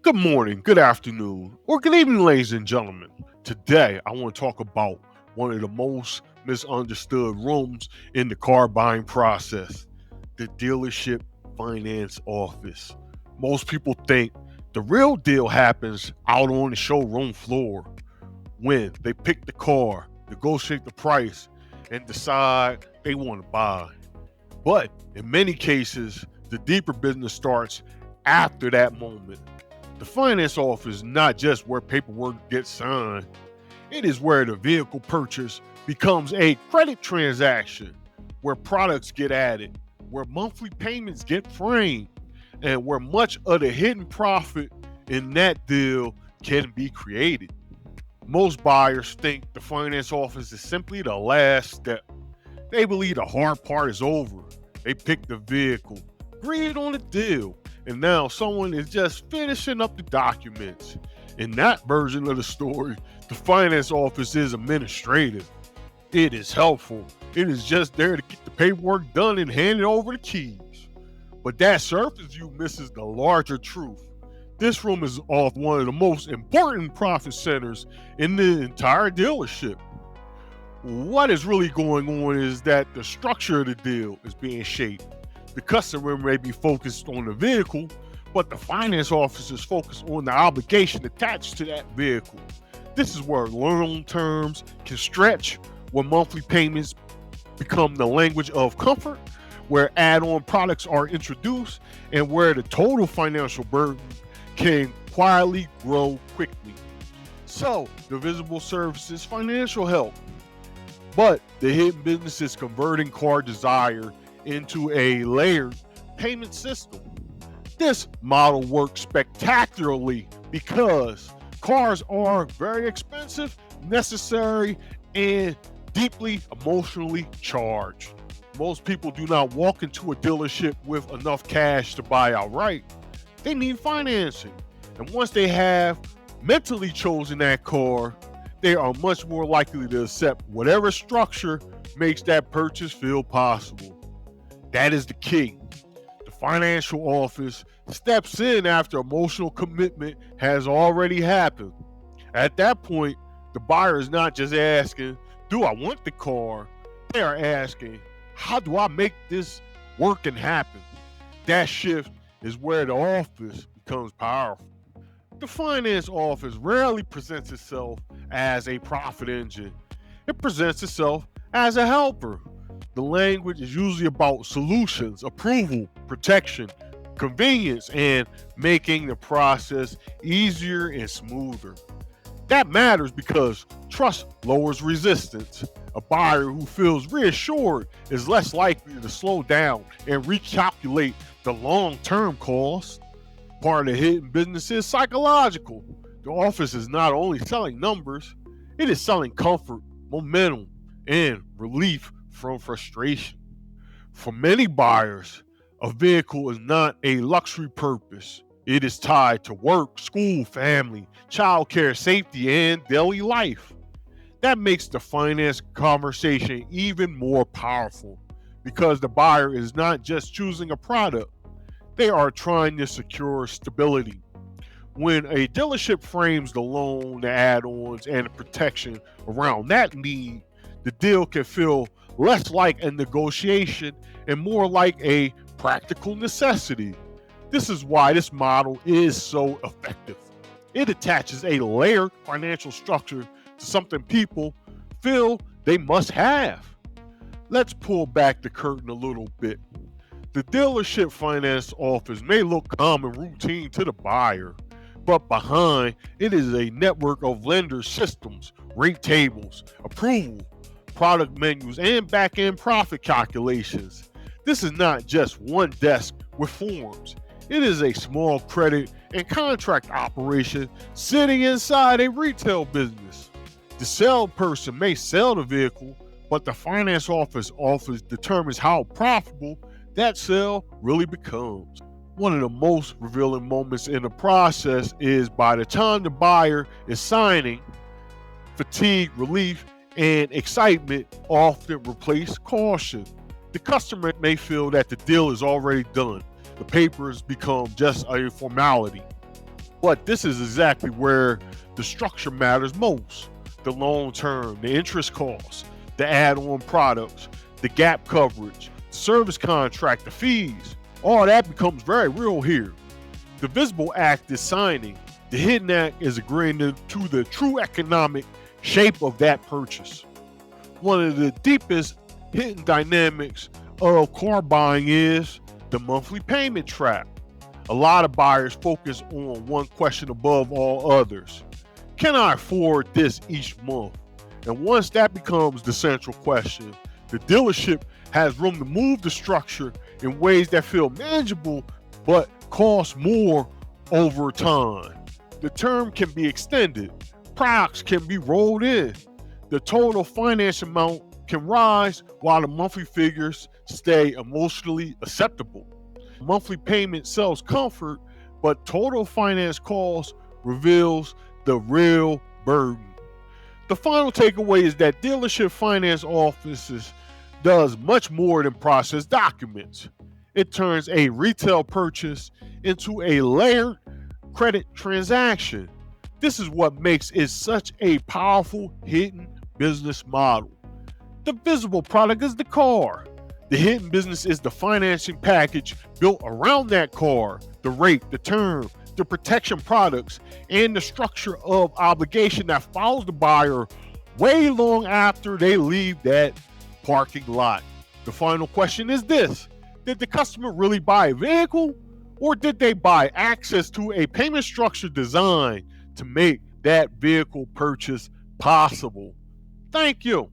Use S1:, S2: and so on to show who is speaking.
S1: Good morning, good afternoon, or good evening, ladies and gentlemen. Today, I want to talk about one of the most misunderstood rooms in the car buying process, the dealership finance office. Most people think the real deal happens out on the showroom floor when they pick the car, negotiate the price, and decide they want to buy. But in many cases, the deeper business starts after that moment. The finance office is not just where paperwork gets signed, it is where the vehicle purchase becomes a credit transaction, where products get added, where monthly payments get framed, and where much of the hidden profit in that deal can be created. Most buyers think the finance office is simply the last step. They believe the hard part is over. They pick the vehicle, agreed on the deal, and now someone is just finishing up the documents. In that version of the story, the finance office is administrative. It is helpful. It is just there to get the paperwork done and hand it over the keys. But that surface view misses the larger truth. This room is off one of the most important profit centers in the entire dealership. What is really going on is that the structure of the deal is being shaped. The customer may be focused on the vehicle, but the finance office is focused on the obligation attached to that vehicle. This is where loan terms can stretch, where monthly payments become the language of comfort, where add-on products are introduced, and where the total financial burden can quietly grow quickly. So, the visible service is financial help, but the hidden business is converting car desire into a layered payment system. This model works spectacularly because cars are very expensive, necessary, and deeply emotionally charged. Most people do not walk into a dealership with enough cash to buy outright. They need financing. And once they have mentally chosen that car, they are much more likely to accept whatever structure makes that purchase feel possible. That is the key. The financial office steps in after emotional commitment has already happened. At that point, the buyer is not just asking, do I want the car? They are asking, how do I make this work and happen? That shift is where the office becomes powerful. The finance office rarely presents itself as a profit engine. It presents itself as a helper. The language is usually about solutions, approval, protection, convenience, and making the process easier and smoother. That matters because trust lowers resistance. A buyer who feels reassured is less likely to slow down and recalculate the long-term cost. Part of the hidden business is psychological. The office is not only selling numbers, it is selling comfort, momentum, and relief from frustration. For many buyers, a vehicle is not a luxury purpose. It is tied to work, school, family, childcare, safety, and daily life. That makes the finance conversation even more powerful because the buyer is not just choosing a product, they are trying to secure stability. When a dealership frames the loan, the add-ons, and the protection around that need, the deal can feel less like a negotiation and more like a practical necessity. This is why this model is so effective. It attaches a layered financial structure to something people feel they must have. Let's pull back the curtain a little bit. The dealership finance office may look calm and routine to the buyer, but behind it is a network of lender systems, rate tables, approval, product menus, and back-end profit calculations. This is not just one desk with forms. It is a small credit and contract operation sitting inside a retail business. The salesperson may sell the vehicle, but the finance office determines how profitable that sale really becomes. One of the most revealing moments in the process is by the time the buyer is signing, fatigue, relief, and excitement often replace caution. The customer may feel that the deal is already done. The papers become just a formality. But this is exactly where the structure matters most. The long term, the interest costs, the add on products, the gap coverage, the service contract, the fees. All that becomes very real here. The visible act is signing, the hidden act is agreeing to the true economic shape of that purchase. One of the deepest hidden dynamics of car buying is the monthly payment trap. A lot of buyers focus on one question above all others: can I afford this each month? And once that becomes the central question, the dealership has room to move the structure in ways that feel manageable but cost more over time. The term can be extended, products can be rolled in, the total finance amount can rise while the monthly figures stay emotionally acceptable. Monthly payment sells comfort, but total finance cost reveals the real burden. The final takeaway is that dealership finance offices does much more than process documents. It turns a retail purchase into a layered credit transaction. This is what makes it such a powerful hidden business model. The visible product is the car. The hidden business is the financing package built around that car, the rate, the term, the protection products, and the structure of obligation that follows the buyer way long after they leave that parking lot. The final question is this: did the customer really buy a vehicle, or did they buy access to a payment structure designed to make that vehicle purchase possible? Thank you.